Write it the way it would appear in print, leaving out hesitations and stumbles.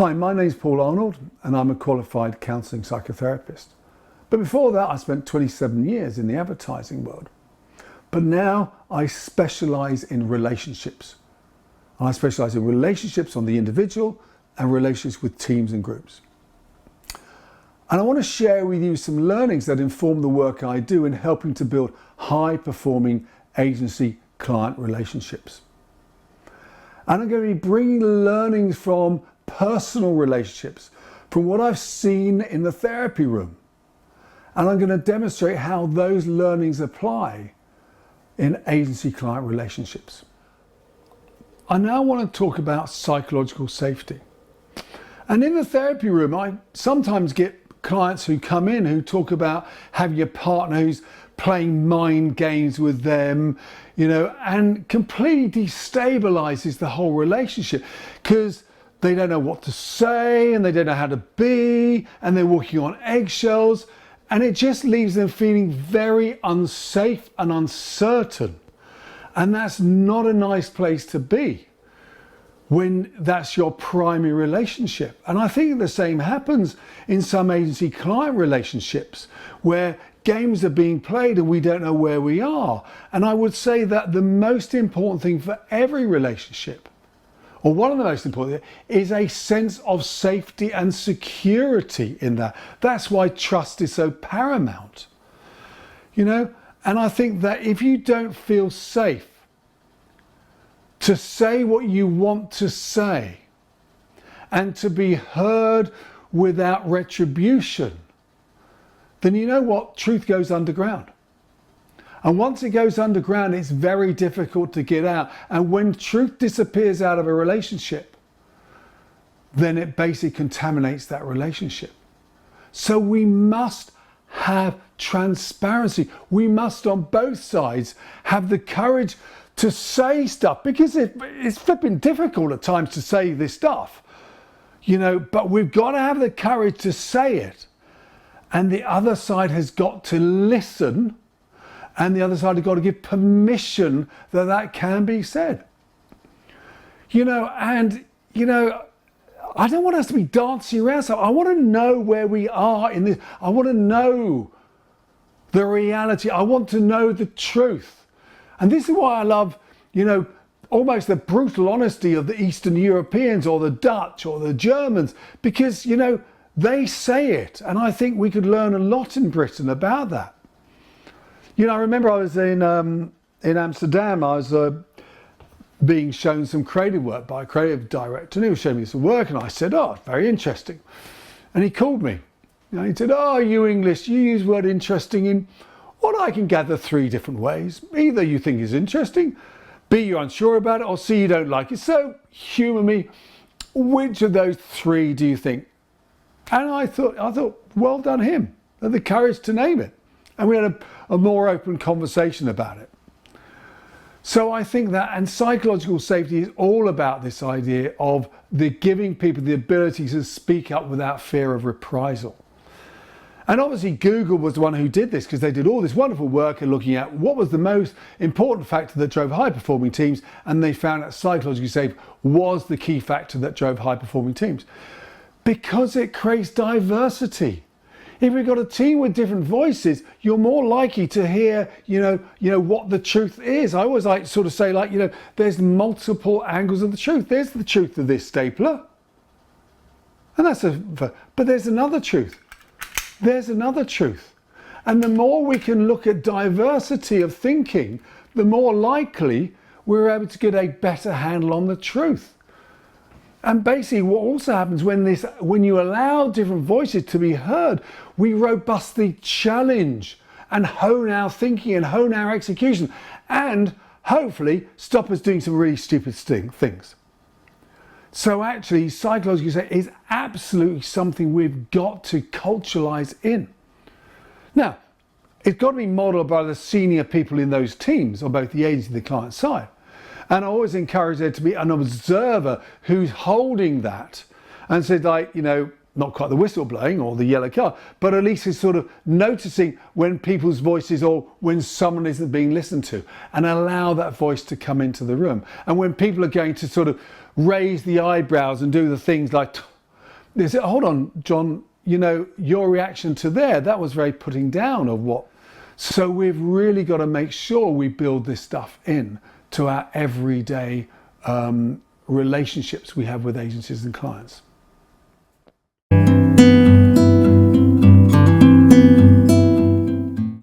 Hi, my name's Paul Arnold and I'm a qualified counselling psychotherapist. But before that I spent 27 years in the advertising world. But now I specialise in relationships. I specialise in relationships on the individual and relationships with teams and groups. And I want to share with you some learnings that inform the work I do in helping to build high-performing agency-client relationships. And I'm going to be bringing learnings from personal relationships, from what I've seen in the therapy room. And I'm going to demonstrate how those learnings apply in agency-client relationships. I now want to talk about psychological safety. And in the therapy room, I sometimes get clients who come in who talk about having a partner who's playing mind games with them, and completely destabilizes the whole relationship because they don't know what to say and they don't know how to be and they're walking on eggshells, and it just leaves them feeling very unsafe and uncertain. And that's not a nice place to be when that's your primary relationship. And I think the same happens in some agency client relationships where games are being played and we don't know where we are. And I would say that the most important thing for every relationship, or one of the most important, is a sense of safety and security in that. That's why trust is so paramount. And I think that if you don't feel safe to say what you want to say and to be heard without retribution, then you know what? Truth goes underground. And once it goes underground, it's very difficult to get out. And when truth disappears out of a relationship, then it basically contaminates that relationship. So we must have transparency. We must, on both sides, have the courage to say stuff, because it's flipping difficult at times to say this stuff, but we've got to have the courage to say it. And the other side has got to listen, and the other side has got to give permission that that can be said. I don't want us to be dancing around. So I want to know where we are in this. I want to know the reality. I want to know the truth. And this is why I love, almost the brutal honesty of the Eastern Europeans or the Dutch or the Germans, because, they say it. And I think we could learn a lot in Britain about that. I remember I was in Amsterdam. I was being shown some creative work by a creative director, and he was showing me some work, and I said, "Oh, very interesting." And he called me. He said, "Oh, you English, you use the word interesting in what I can gather 3 different ways. Either you think it's interesting, B, you're unsure about it, or C, you don't like it. So humour me. Which of those 3 do you think?" And I thought, well done him. Had the courage to name it. And we had a more open conversation about it. So I think that, and psychological safety is all about this idea of giving people the ability to speak up without fear of reprisal. And obviously Google was the one who did this, because they did all this wonderful work in looking at what was the most important factor that drove high-performing teams, and they found that psychologically safe was the key factor that drove high-performing teams. Because it creates diversity. If you've got a team with different voices, you're more likely to hear, what the truth is. I always like to sort of say, there's multiple angles of the truth. There's the truth of this stapler. And but there's another truth. There's another truth. And the more we can look at diversity of thinking, the more likely we're able to get a better handle on the truth. And basically what also happens when you allow different voices to be heard, we robustly challenge and hone our thinking and hone our execution, and hopefully stop us doing some really stupid things. So actually, psychological safety is absolutely something we've got to culturalize in. Now, it's got to be modeled by the senior people in those teams on both the agency and the client side. And I always encourage there to be an observer who's holding that and said, not quite the whistle blowing or the yellow card, but at least is sort of noticing when people's voices or when someone isn't being listened to, and allow that voice to come into the room. And when people are going to sort of raise the eyebrows and do the things like, they say, hold on, John, you know, your reaction to that was very putting down of what. So we've really got to make sure we build this stuff in to our everyday relationships we have with agencies and clients.